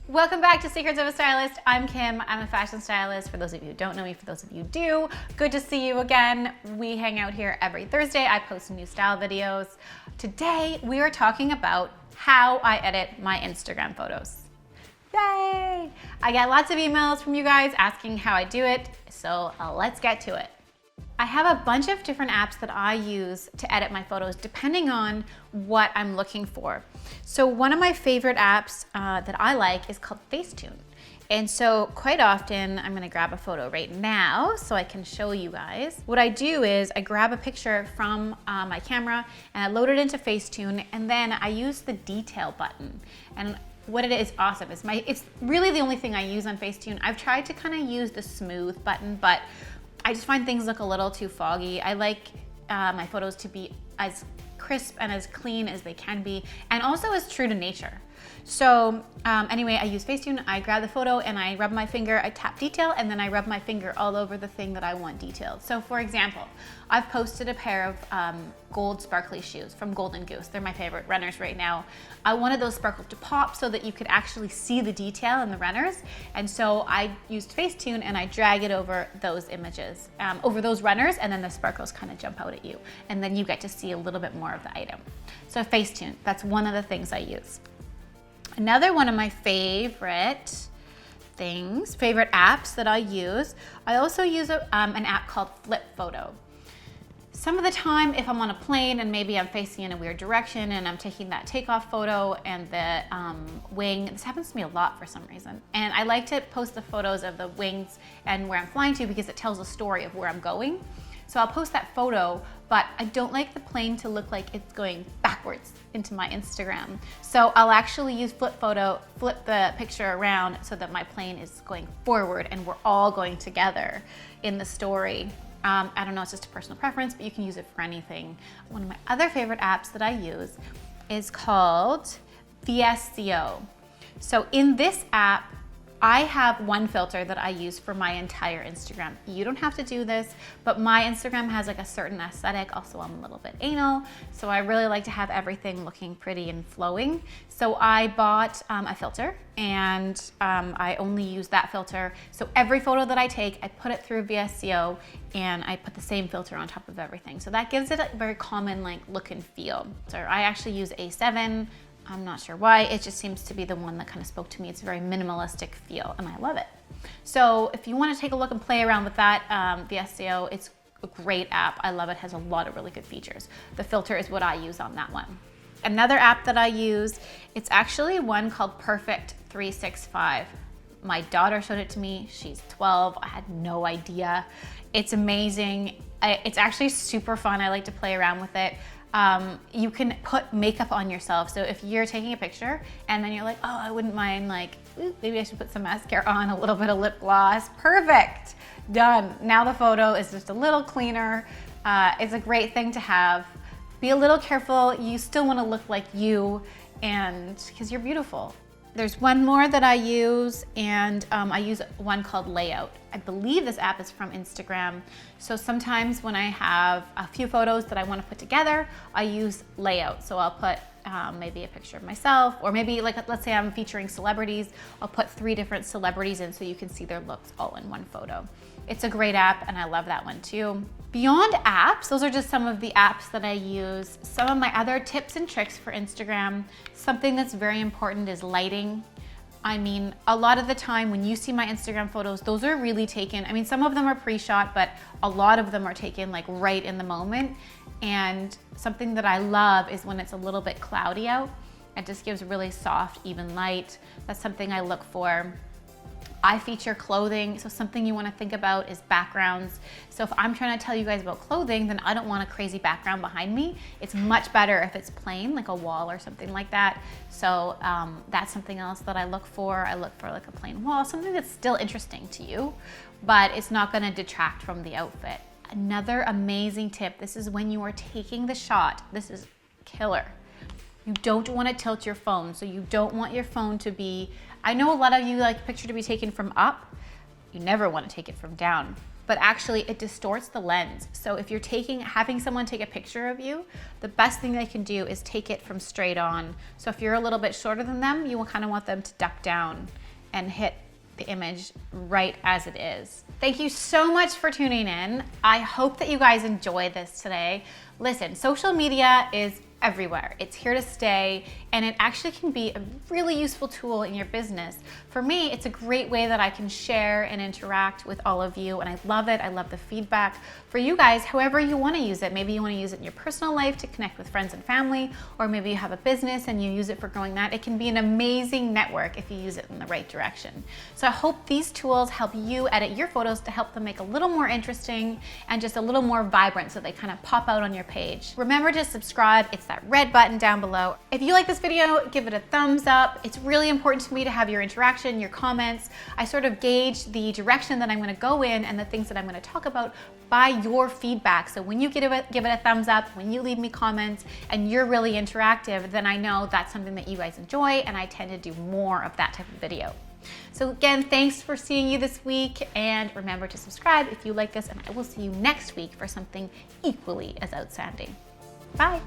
Welcome back to Secrets of a Stylist. I'm Kim. I'm a fashion stylist. For those of you who don't know me, for those of you who do, good to see you again. We hang out here every Thursday. I post new style videos. Today, we are talking about how I edit my Instagram photos. Yay! I get lots of emails from you guys asking how I do it, so let's get to it. I have a bunch of different apps that I use to edit my photos depending on what I'm looking for. So one of my favorite apps that I like is called Facetune. And so quite often, I'm gonna grab a photo right now so I can show you guys. What I do is I grab a picture from my camera and I load it into Facetune, and then I use the detail button. And what it is awesome is it's really the only thing I use on Facetune. I've tried to kind of use the smooth button, but I just find things look a little too foggy. I like my photos to be as crisp and as clean as they can be, and also as true to nature. So anyway, I use Facetune, I grab the photo and I rub my finger, I tap detail, and then I rub my finger all over the thing that I want detailed. So for example, I've posted a pair of gold sparkly shoes from Golden Goose. They're my favorite runners right now. I wanted those sparkles to pop so that you could actually see the detail in the runners. And so I used Facetune and I drag it over those images, over those runners, and then the sparkles kind of jump out at you. And then you get to see a little bit more of the item. So Facetune, that's one of the things I use. Another one of my favorite apps that I use, I also use an app called Flip Photo. Some of the time, if I'm on a plane and maybe I'm facing in a weird direction and I'm taking that takeoff photo and the wing, this happens to me a lot for some reason. And I like to post the photos of the wings and where I'm flying to because it tells a story of where I'm going. So I'll post that photo, but I don't like the plane to look like it's going backwards into my Instagram. So I'll actually use Flip Photo, flip the picture around so that my plane is going forward and we're all going together in the story. I don't know, it's just a personal preference, but you can use it for anything. One of my other favorite apps that I use is called VSCO. So in this app, I have one filter that I use for my entire Instagram. You don't have to do this, but my Instagram has like a certain aesthetic. Also, I'm a little bit anal, so I really like to have everything looking pretty and flowing. So I bought a filter, and I only use that filter. So every photo that I take, I put it through VSCO, and I put the same filter on top of everything. So that gives it a very common like look and feel. So I actually use A7. I'm not sure why, it just seems to be the one that kind of spoke to me. It's a very minimalistic feel and I love it. So if you want to take a look and play around with that, VSCO, it's a great app. I love it, has a lot of really good features. The filter is what I use on that one. Another app that I use, it's actually one called Perfect 365. My daughter showed it to me, she's 12, I had no idea. It's amazing. It's actually super fun, I like to play around with it. You can put makeup on yourself. So if you're taking a picture and then you're like, oh, I wouldn't mind like, ooh, maybe I should put some mascara on, a little bit of lip gloss. Perfect, done. Now the photo is just a little cleaner. It's a great thing to have. Be a little careful. You still want to look like you, and because you're beautiful. There's one more that I use, and I use one called Layout. I believe this app is from Instagram. So sometimes when I have a few photos that I want to put together, I use Layout. So I'll put maybe a picture of myself, or maybe like, let's say I'm featuring celebrities, I'll put 3 different celebrities in so you can see their looks all in one photo. It's a great app and I love that one too. Beyond apps, those are just some of the apps that I use. Some of my other tips and tricks for Instagram, something that's very important is lighting. I mean, a lot of the time when you see my Instagram photos, those are really taken. I mean, some of them are pre-shot, but a lot of them are taken like right in the moment. And something that I love is when it's a little bit cloudy out. It just gives really soft, even light. That's something I look for. I feature clothing, so something you want to think about is backgrounds. So if I'm trying to tell you guys about clothing, then I don't want a crazy background behind me. It's much better if it's plain, like a wall or something like that. So that's something else that I look for. I look for like a plain wall, something that's still interesting to you, but it's not going to detract from the outfit. Another amazing tip, this is when you are taking the shot. This is killer. You don't want to tilt your phone, so you don't want your phone to be, I know a lot of you like picture to be taken from up. You never want to take it from down. but actually it distorts the lens. So if you're having someone take a picture of you, the best thing they can do is take it from straight on. So if you're a little bit shorter than them, you will kind of want them to duck down and hit the image right as it is. Thank you so much for tuning in. I hope that you guys enjoy this today. Listen, social media is everywhere. It's here to stay, and it actually can be a really useful tool in your business. For me, it's a great way that I can share and interact with all of you, and I love it. I love the feedback. For you guys, however you want to use it, maybe you want to use it in your personal life to connect with friends and family, or maybe you have a business and you use it for growing that. It can be an amazing network if you use it in the right direction. So I hope these tools help you edit your photos to help them make a little more interesting and just a little more vibrant so they kind of pop out on your page. Remember to subscribe. It's that red button down below. If you like this video, give it a thumbs up. It's really important to me to have your interaction, your comments. I sort of gauge the direction that I'm going to go in and the things that I'm going to talk about by your feedback. So when you give it a thumbs up, when you leave me comments and you're really interactive, then I know that's something that you guys enjoy, and I tend to do more of that type of video. So again, thanks for seeing you this week, and remember to subscribe if you like this, and I will see you next week for something equally as outstanding. Bye.